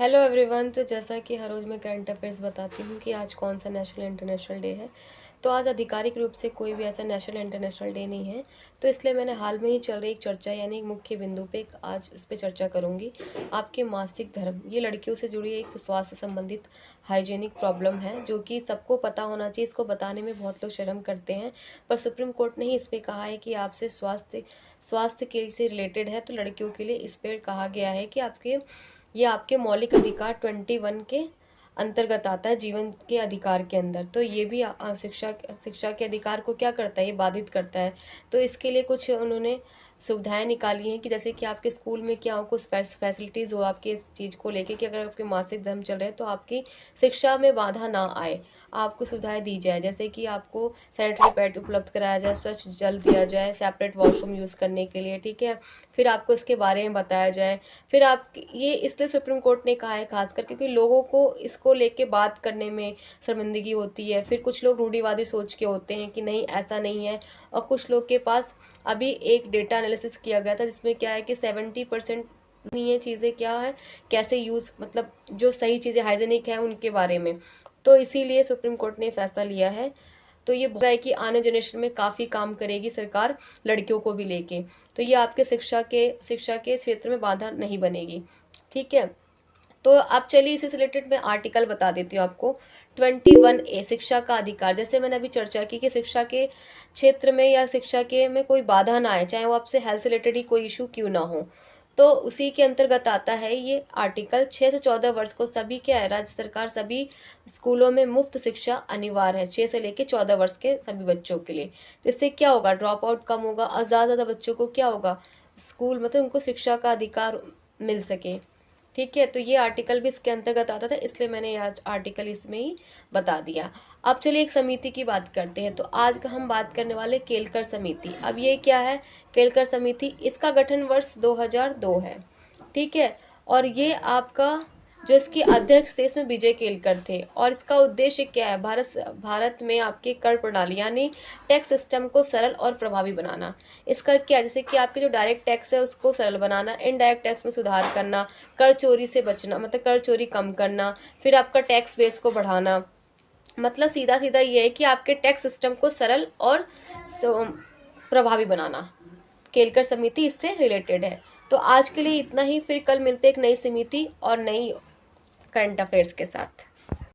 Hello everyone. तो जैसा कि हर रोज़ मैं करंट अफेयर्स बताती हूँ कि आज कौन सा नेशनल इंटरनेशनल डे है। तो आज आधिकारिक रूप से कोई भी ऐसा नेशनल इंटरनेशनल डे नहीं है। तो इसलिए मैंने हाल में ही चल रही एक चर्चा यानी एक मुख्य बिंदु पे आज इस पे चर्चा करूँगी। आपके मासिक धर्म, ये लड़कियों से जुड़ी एक स्वास्थ्य संबंधित हाइजीनिक प्रॉब्लम है जो कि सबको पता होना चाहिए। इसको बताने में बहुत लोग शर्म करते हैं, पर सुप्रीम कोर्ट ने ही इस पे कहा है कि आपसे स्वास्थ्य स्वास्थ्य के से रिलेटेड है। तो लड़कियों के लिए इस पे कहा गया है कि ये आपके मौलिक अधिकार 21 के अंतर्गत आता है, जीवन के अधिकार के अंदर। तो ये भी शिक्षा के अधिकार को क्या करता है, ये बाधित करता है। तो इसके लिए कुछ उन्होंने सुविधाएं निकाली हैं कि जैसे कि आपके स्कूल में क्या हो, कुछ फैसिलिटीज़ हो आपके इस चीज़ को लेके कि अगर आपके मासिक धर्म चल रहे हैं तो आपकी शिक्षा में बाधा ना आए, आपको सुविधाएं दी जाए। जैसे कि आपको सैनिटरी पैड उपलब्ध कराया जाए, स्वच्छ जल दिया जाए, सेपरेट वॉशरूम यूज़ करने के लिए, ठीक है। फिर आपको इसके बारे में बताया जाए। फिर आप ये इसलिए सुप्रीम कोर्ट ने कहा है खासकर क्योंकि लोगों को इसको लेके बात करने में शर्मिंदगी होती है। फिर कुछ लोग रूढ़िवादी सोच के होते हैं कि नहीं ऐसा नहीं है, और कुछ लोग के पास अभी एक डेटा एनालिसिस किया गया था जिसमें क्या है कि 70% नहीं, ये चीज़ें क्या है, कैसे यूज़, मतलब जो सही चीज़ें हाइजेनिक है उनके बारे में। तो इसीलिए सुप्रीम कोर्ट ने फैसला लिया है। तो ये बोल रहा है कि आने जनरेशन में काफ़ी काम करेगी सरकार लड़कियों को भी लेके। तो ये आपके शिक्षा के क्षेत्र में बाधा नहीं बनेगी, ठीक है। तो अब चलिए इसी से रिलेटेड मैं आर्टिकल बता देती हूँ आपको। 21A शिक्षा का अधिकार, जैसे मैंने अभी चर्चा की कि शिक्षा के क्षेत्र में या शिक्षा के में कोई बाधा ना आए, चाहे वो आपसे हेल्थ से रिलेटेड ही कोई इशू क्यों ना हो। तो उसी के अंतर्गत आता है ये आर्टिकल। 6 से 14 वर्ष को सभी क्या है, राज्य सरकार सभी स्कूलों में मुफ्त शिक्षा अनिवार्य है 6 से लेकर 14 वर्ष के सभी बच्चों के लिए। जिससे क्या होगा, ड्रॉप आउट कम होगा और ज़्यादा ज़्यादा बच्चों को क्या होगा, स्कूल मतलब उनको शिक्षा का अधिकार मिल सके, ठीक है। तो ये आर्टिकल भी इसके अंतर्गत आता था, इसलिए मैंने आज आर्टिकल इसमें ही बता दिया। अब चलिए एक समिति की बात करते हैं। तो आज का हम बात करने वाले केलकर समिति। अब ये क्या है, केलकर समिति, इसका गठन वर्ष 2002 है, ठीक है। और ये आपका जो इसके अध्यक्ष थे इसमें विजय केलकर थे। और इसका उद्देश्य क्या है, भारत में आपके कर प्रणाली यानी टैक्स सिस्टम को सरल और प्रभावी बनाना। इसका क्या, जैसे कि आपके जो डायरेक्ट टैक्स है उसको सरल बनाना, इनडायरेक्ट टैक्स में सुधार करना, कर चोरी से बचना, मतलब कर चोरी कम करना, फिर आपका टैक्स बेस को बढ़ाना। मतलब सीधा सीधा ये है कि आपके टैक्स सिस्टम को सरल और प्रभावी बनाना। केलकर समिति इससे रिलेटेड है। तो आज के लिए इतना ही, फिर कल मिलते एक नई समिति और नई करंट अफेयर्स के साथ।